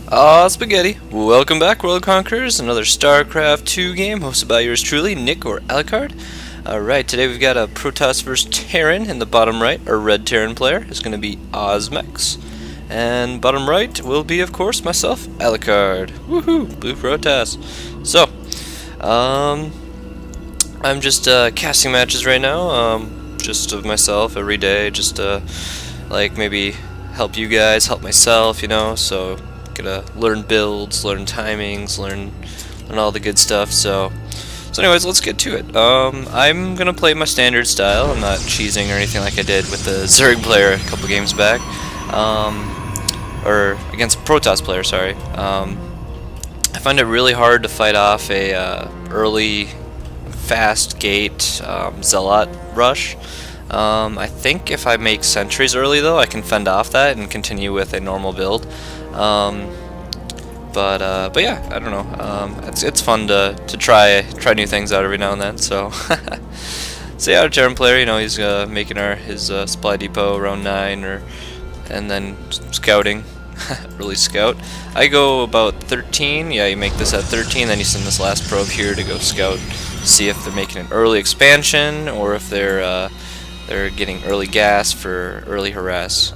Spaghetti. Welcome back, World Conquerors. Another Starcraft 2 game hosted by yours truly, Nick or Alakard. Alright, today we've got a Protoss vs Terran in the bottom right. Our red Terran player is going to be Osmex. And bottom right will be, of course, myself, Alakard. Woohoo! Blue Protoss. So, I'm just casting matches right now, just of myself every day, just to, like, maybe help you guys, help myself, you know, so gonna learn builds, learn timings, learn all the good stuff. So anyways, let's get to it. I'm gonna play my standard style. I'm not cheesing or anything like I did with the Zerg player a couple games back, or against a Protoss player. Sorry. I find it really hard to fight off a early fast gate zealot rush. I think if I make sentries early though, I can fend off that and continue with a normal build. But yeah, I don't know. It's fun to try new things out every now and then. So so yeah, our Terran player, you know, he's making his supply depot around 9, and then scouting. Really scout. I go about 13. Yeah, you make this at 13, then you send this last probe here to go scout, see if they're making an early expansion or if they're getting early gas for early harass.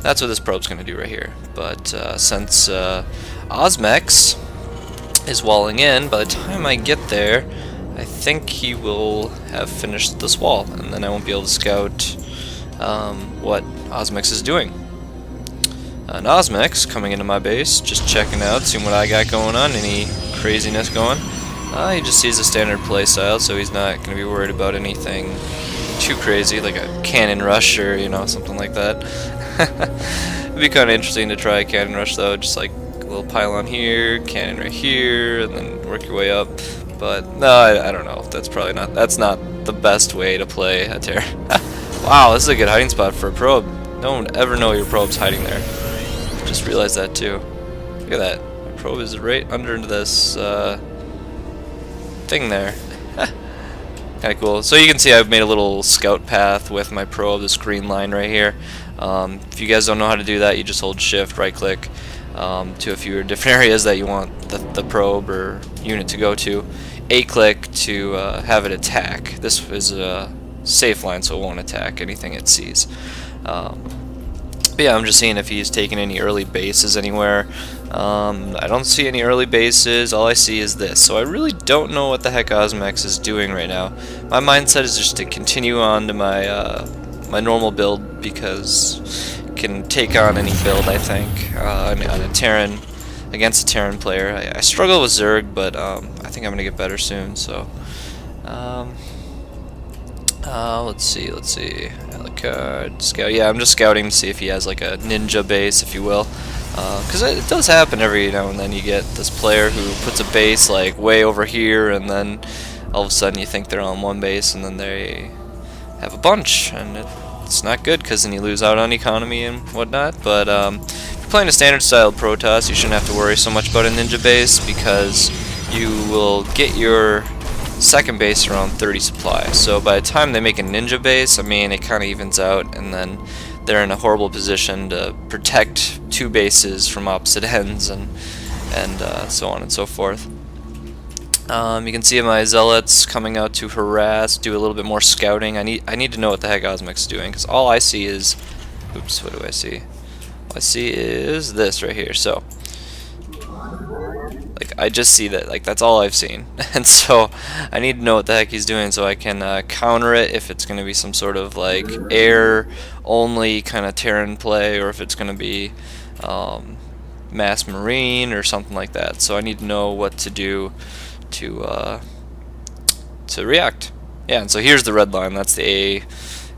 That's what this probe's going to do right here. But since Osmex is walling in, by the time I get there, I think he will have finished this wall, and then I won't be able to scout what Osmex is doing. And Osmex coming into my base, just checking out, seeing what I got going on, any craziness going. He just sees a standard playstyle, so he's not going to be worried about anything too crazy, like a cannon rush or, you know, something like that. It'd be kind of interesting to try a cannon rush though, just like a little pylon here, cannon right here, and then work your way up. But no, I don't know. That's not the best way to play a Terran. Wow, this is a good hiding spot for a probe. No one ever know your probe's hiding there. Just realized that too. Look at that. My probe is right under this thing there. Kinda cool. So you can see I've made a little scout path with my probe, this green line right here. If you guys don't know how to do that, you just hold shift, right click to a few different areas that you want the probe or unit to go to. A click to have it attack. This is a safe line, so it won't attack anything it sees. But yeah, I'm just seeing if he's taking any early bases anywhere. I don't see any early bases. All I see is this. So I really don't know what the heck Osmex is doing right now. My mindset is just to continue on to my my normal build, because it can take on any build, I think, on a Terran, against a Terran player. I struggle with Zerg, but I think I'm gonna get better soon. So let's see. Alakard, scout. Yeah, I'm just scouting to see if he has like a ninja base, if you will. Because it does happen every now and then. You get this player who puts a base like way over here, and then all of a sudden you think they're on one base, and then they have a bunch, and it's not good because then you lose out on economy and whatnot. But if you're playing a standard style Protoss, you shouldn't have to worry so much about a ninja base, because you will get your second base around 30 supply. So by the time they make a ninja base, I mean, it kind of evens out, and then they're in a horrible position to protect two bases from opposite ends, and so on and so forth. You can see my zealots coming out to harass, do a little bit more scouting. I need to know what the heck Osmex is doing, because all I see is, oops, what do I see? All I see is this right here. So like, I just see that, like, that's all I've seen. And so I need to know what the heck he's doing so I can counter it if it's going to be some sort of like air only kind of Terran play, or if it's going to be mass marine or something like that. So I need to know what to do to react. Yeah, and so here's the red line. That's the A.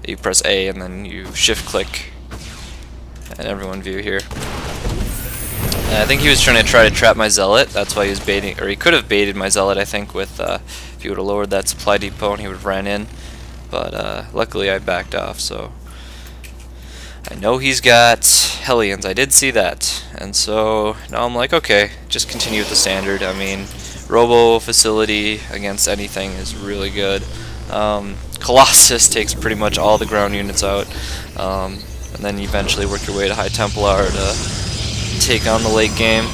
You press A and then you shift click, and everyone view here. And I think he was trying to trap my zealot. That's why he was baiting, or he could have baited my zealot, I think, with if he would have lowered that supply depot and he would have ran in. But luckily I backed off, so I know he's got Hellions. I did see that. And so now I'm like, okay, just continue with the standard. I mean, Robo facility against anything is really good. Colossus takes pretty much all the ground units out, and then you eventually work your way to High Templar to take on the late game.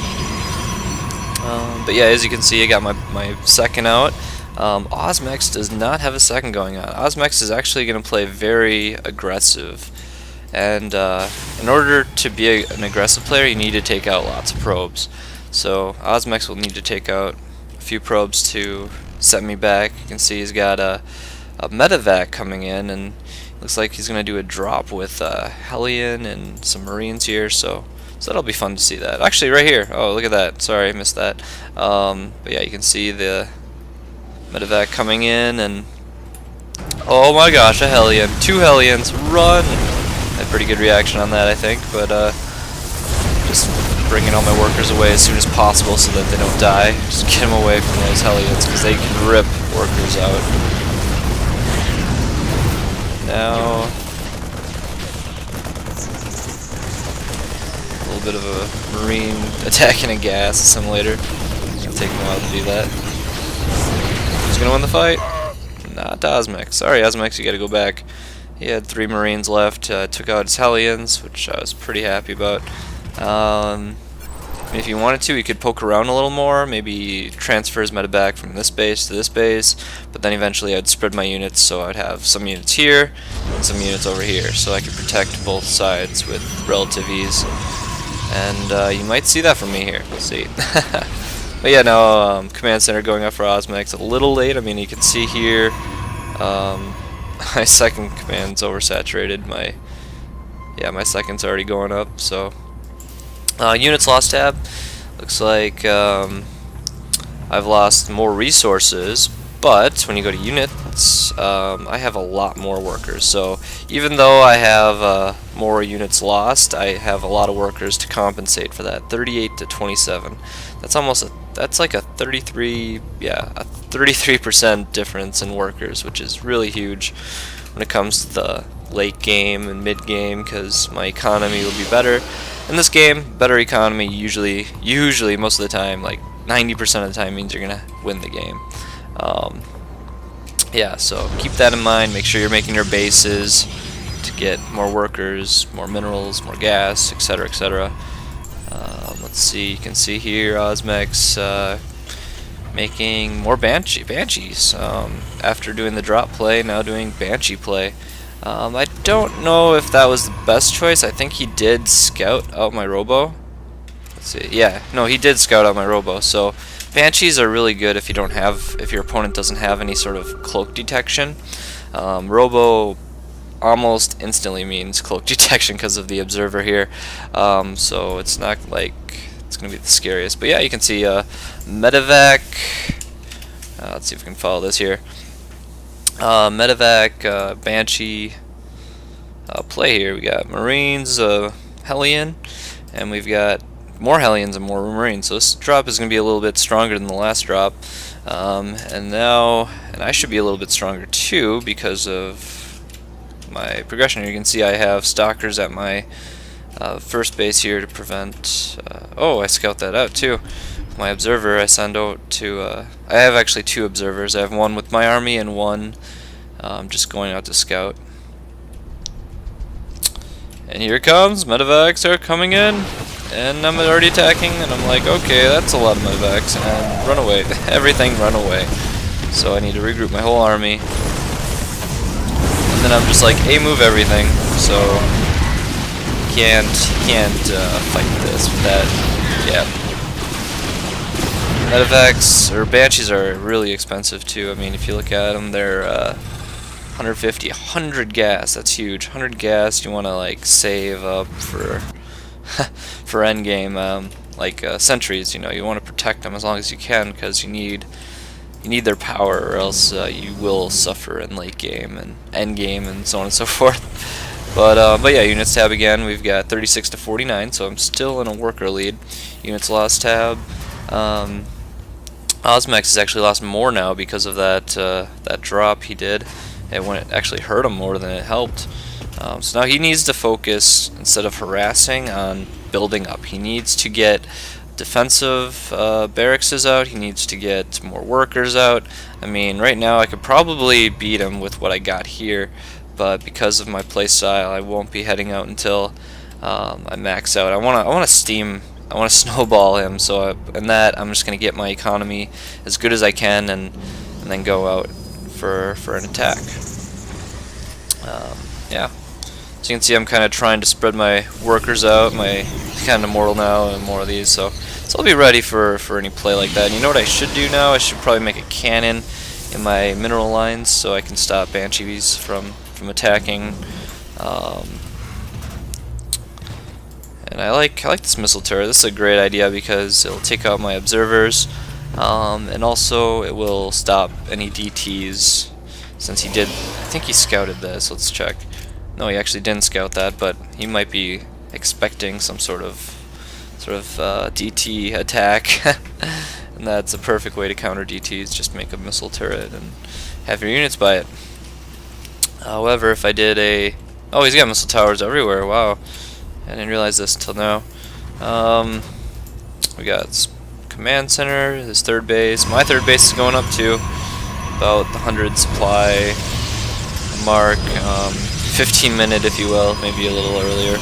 But yeah, as you can see, I got my second out. Osmex does not have a second going on. Osmex is actually going to play very aggressive, and in order to be an aggressive player, you need to take out lots of probes. So Osmex will need to take out a few probes to set me back. You can see he's got a medevac coming in, and looks like he's going to do a drop with Hellion and some Marines here, so that'll be fun to see that. Actually, right here. Oh, look at that. Sorry, I missed that. But yeah, you can see the medevac coming in, and oh my gosh, a Hellion. 2 Hellions. Run! Had pretty good reaction on that, I think, but just bringing all my workers away as soon as possible so that they don't die. Just get them away from those Hellions, because they can rip workers out. Now, a little bit of a Marine attacking a gas assimilator. It's gonna take him a while to do that. Who's gonna win the fight? Not Osmex. Sorry, Osmex, you gotta go back. He had 3 Marines left. Took out his Hellions, which I was pretty happy about. If you wanted to, he could poke around a little more, maybe transfer his medevac from this base to this base, but then eventually I'd spread my units, so I'd have some units here and some units over here, so I could protect both sides with relative ease. And you might see that from me here. We'll see. But yeah, now command center going up for Osmex a little late. I mean, you can see here my second command's oversaturated. My second's already going up. So units lost tab. Looks like I've lost more resources, but when you go to units, I have a lot more workers. So even though I have more units lost, I have a lot of workers to compensate for that. 38 to 27. That's like a 33% difference in workers, which is really huge when it comes to the late game and mid game, because my economy will be better. In this game, better economy usually most of the time, like 90% of the time, means you're gonna win the game. Yeah, so keep that in mind. Make sure you're making your bases to get more workers, more minerals, more gas, etc., etc. Let's see. You can see here Osmex making more banshees. After doing the drop play, now doing banshee play. I don't know if that was the best choice. I think he did scout out my robo. Let's see. Yeah, no, he did scout out my robo. So banshees are really good if your opponent doesn't have any sort of cloak detection. Robo almost instantly means cloak detection because of the observer here. So it's not like it's gonna be the scariest. But yeah, you can see medevac. Let's see if we can follow this here. Medevac, Banshee play here. We got Marines, Hellion, and we've got more Hellions and more Marines. So this drop is going to be a little bit stronger than the last drop. And I should be a little bit stronger too because of my progression here. You can see I have stalkers at my first base here to prevent... oh, I scout that out too. My observer I send out to... I have actually 2 observers. I have one with my army and one just going out to scout. And here it comes. Medevacs are coming in. And I'm already attacking, and I'm like, okay, that's a lot of medevacs, and run away. Everything run away. So I need to regroup my whole army. And then I'm just like, move everything. So you can't fight this with that. Yeah. Medevacs, or Banshees, are really expensive too. I mean, if you look at them, they're 150, 100 gas. That's huge. 100 gas, you want to like save up for endgame, like sentries. You know, you want to protect them as long as you can because you need their power, or else you will suffer in late game and end game and so on and so forth. But yeah, units tab again. We've got 36 to 49, so I'm still in a worker lead. Units lost tab. Osmex has actually lost more now because of that drop he did. It actually hurt him more than it helped. So now he needs to focus, instead of harassing, on building up. He needs to get defensive barracks out. He needs to get more workers out. I mean, right now I could probably beat him with what I got here, but because of my playstyle, I won't be heading out until I max out. I want to steam I want to snowball him. So in that, I'm just going to get my economy as good as I can, and then go out for an attack. Yeah. So you can see I'm kind of trying to spread my workers out. My kind of mortal now and more of these, so I'll be ready for any play like that. And you know what I should do now? I should probably make a cannon in my mineral lines so I can stop banshees from attacking. And I like this missile turret. This is a great idea because it'll take out my observers, and also it will stop any DTs. Since he did, I think he scouted this. Let's check. No, he actually didn't scout that, but he might be expecting some sort of DT attack. And that's a perfect way to counter DTs. Just make a missile turret and have your units by it. However, if I did a... Oh, he's got missile towers everywhere. Wow. I didn't realize this until now. We got command center, his third base. My third base is going up too. About the 100 supply mark. 15-minute, if you will, maybe a little earlier.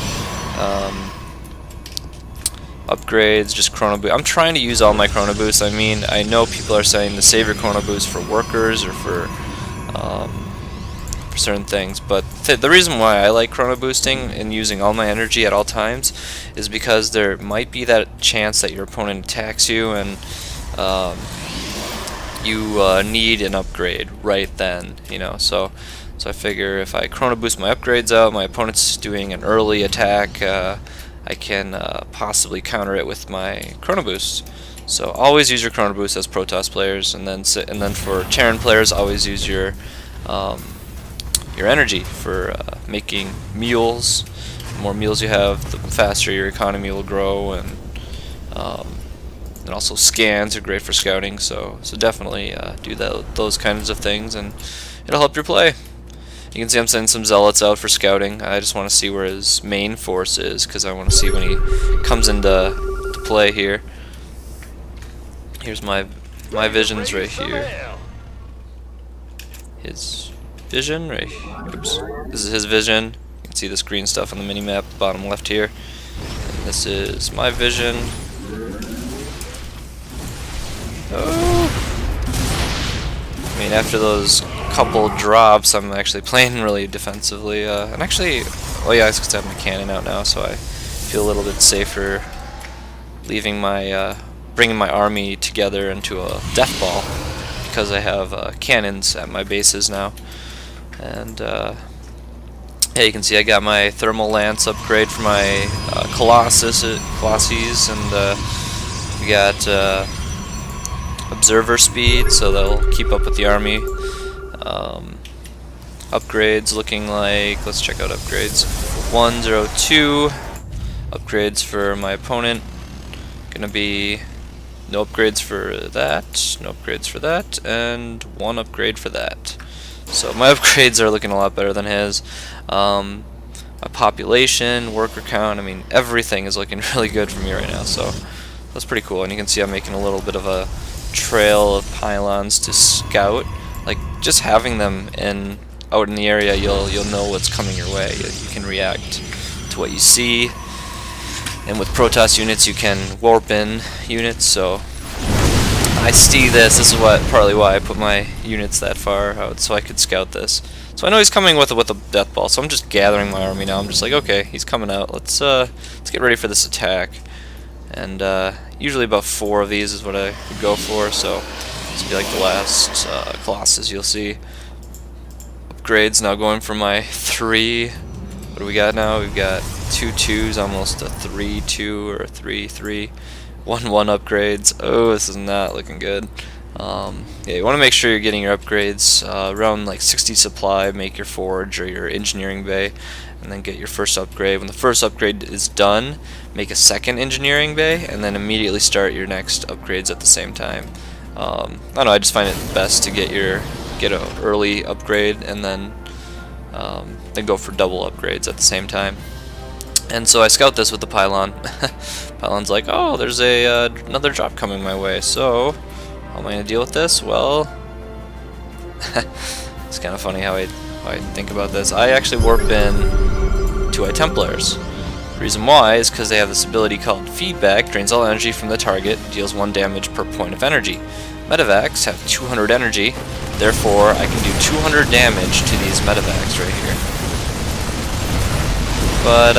Upgrades, just chrono boost. I'm trying to use all my chrono boosts. I mean, I know people are saying to save your chrono boost for workers or for certain things, but the reason why I like chrono boosting and using all my energy at all times is because there might be that chance that your opponent attacks you and you need an upgrade right then, you know. So I figure if I chrono boost my upgrades out, my opponent's doing an early attack, I can possibly counter it with my chrono boost. So always use your chrono boost as Protoss players, and then for Terran players, always use your energy for making mules. The more mules you have, the faster your economy will grow, and also scans are great for scouting. So definitely do those kinds of things, and it'll help your play. You can see I'm sending some zealots out for scouting. I just want to see where his main force is, because I want to see when he comes into play here. Here's my visions right here. His vision right here. Oops. This is his vision. You can see this green stuff on the mini-map, bottom left here. And this is my vision. Oh! I mean, after those couple drops, I'm actually playing really defensively, and actually, well, yeah, I just have my cannon out now, so I feel a little bit safer leaving my, bringing my army together into a death ball, because I have cannons at my bases now. And yeah, you can see I got my thermal lance upgrade for my Colossus, and we got observer speed, so they'll keep up with the army. Upgrades looking like, let's check out upgrades. 102 upgrades for my opponent. Gonna be no upgrades for that, no upgrades for that, and 1 upgrade for that. So my upgrades are looking a lot better than his. My population, worker count, I mean, everything is looking really good for me right now, so that's pretty cool. And you can see I'm making a little bit of a trail of pylons to scout. Like, just having them out in the area, you'll know what's coming your way. You can react to what you see. And with Protoss units, you can warp in units. So I see this. This is partly why I put my units that far out, so I could scout this. So I know he's coming with a death ball. So I'm just gathering my army now. I'm just like, okay, he's coming out. Let's get ready for this attack. And usually about 4 of these is what I would go for. So this will be like the last Colossus you'll see. Upgrades now going for my 3. What do we got now? We've got 2 2s, almost a 3 2 or a 3 3. 1 1 upgrades. Oh, this is not looking good. Yeah, you want to make sure you're getting your upgrades around like 60 supply. Make your forge or your engineering bay, and then get your first upgrade. When the first upgrade is done, make a second engineering bay, and then immediately start your next upgrades at the same time. I don't know, I just find it best to get an early upgrade and then go for double upgrades at the same time. And so I scout this with the pylon. Pylon's like, oh, there's another drop coming my way, so how am I going to deal with this? Well, it's kind of funny how I think about this. I actually warp in to Templars. The reason why is because they have this ability called Feedback, drains all energy from the target, deals 1 damage per point of energy. Medevacs have 200 energy, therefore I can do 200 damage to these medevacs right here. But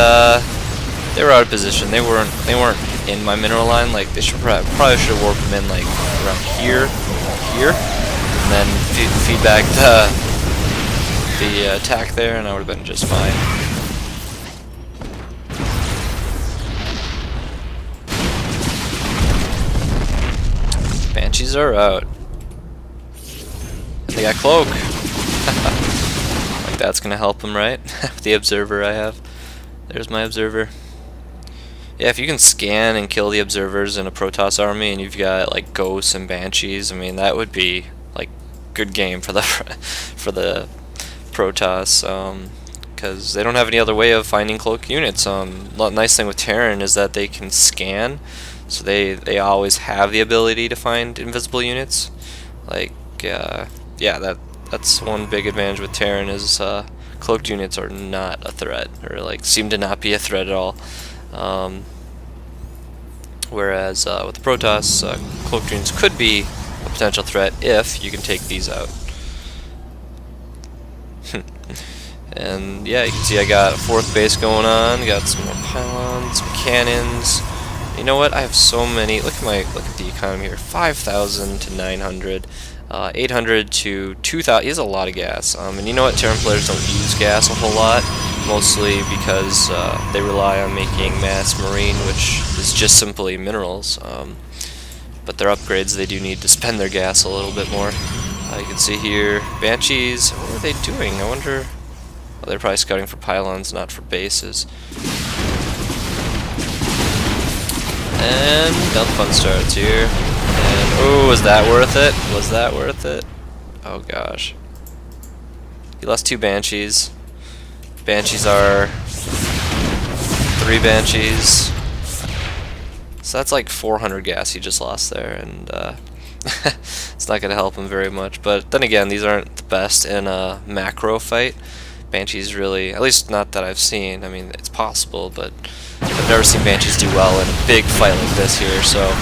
they were out of position. They weren't in my mineral line. Like they probably should have warped them in like around here, and then feedback the attack there, and I would have been just fine. Banshees are out. And they got cloak. Like that's gonna help them, right? The observer I have. There's my observer. Yeah, if you can scan and kill the observers in a Protoss army, and you've got like ghosts and banshees, I mean that would be like good game for the Protoss, because they don't have any other way of finding cloak units. Nice thing with Terran is that they can scan, so they always have the ability to find invisible units. Like yeah, that's one big advantage with Terran is cloaked units are not a threat, or like seem to not be a threat at all. Whereas with the Protoss, cloaked units could be a potential threat if you can take these out. And yeah, you can see I got a 4th base going on. Got some more pylons, some cannons. You know what? I have so many. Look at the economy here. 5,000 to 900. 800 to 2,000. He has a lot of gas. And you know what? Terran players don't use gas a whole lot, mostly because they rely on making mass marine, which is just simply minerals. But their upgrades, they do need to spend their gas a little bit more. You can see here, Banshees. What are they doing? I wonder. Well, they're probably scouting for pylons, not for bases. And now the fun starts here. And oh, was that worth it? Was that worth it? Oh gosh. He lost 2 Banshees. Banshees are 3 Banshees. So that's like 400 gas he just lost there, and it's not going to help him very much. But then again, these aren't the best in a macro fight. Banshees really, at least not that I've seen. I mean, it's possible, but I've never seen Banshees do well in a big fight like this here. So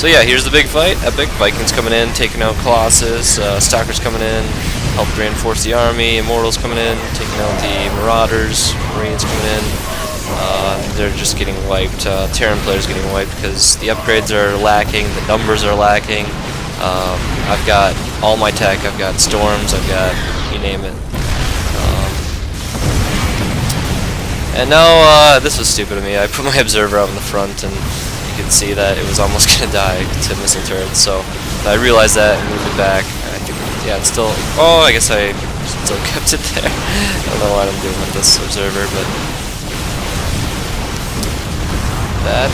yeah, here's the big fight. Epic. Vikings coming in, taking out Colossus. Stalkers coming in, help reinforce the army. Immortals coming in, taking out the Marauders. Marines coming in. They're just getting wiped. Terran players getting wiped because the upgrades are lacking, the numbers are lacking. I've got all my tech. I've got storms. I've got you name it. And now, this was stupid of me. I put my observer out in the front, and you can see that it was almost going to die to missile turrets. So I realized that and moved it back. I think, yeah, it's still. Oh, I guess I still kept it there. I don't know what I'm doing with this observer, but that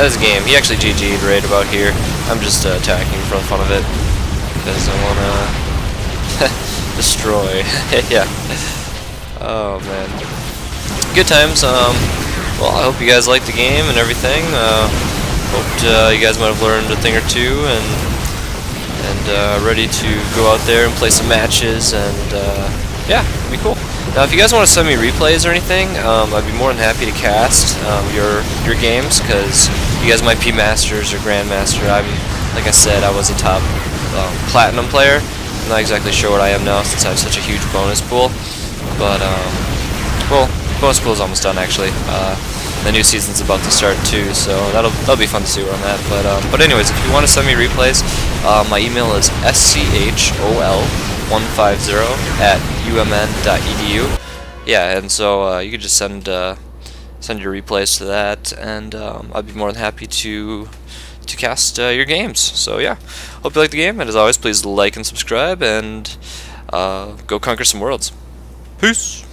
is a game. He actually GG'd right about here. I'm just attacking for the fun of it because I want to destroy. Yeah. Oh man, good times. Well, I hope you guys liked the game and everything. Hoped you guys might have learned a thing or two, and ready to go out there and play some matches. And yeah, it'd be cool. Now, if you guys want to send me replays or anything, I'd be more than happy to cast your games, because you guys might be masters or grandmaster. Like I said, I was a top platinum player. I'm not exactly sure what I am now since I have such a huge bonus pool. But, well, bonus pool is almost done actually. The new season's about to start too, so that'll be fun to see where I'm at. But anyways, if you want to send me replays, my email is schol150@umn.edu. Yeah, and so you could just send your replays to that, and I'd be more than happy to cast your games. So yeah, hope you like the game, and as always, please like and subscribe, and go conquer some worlds. Peace!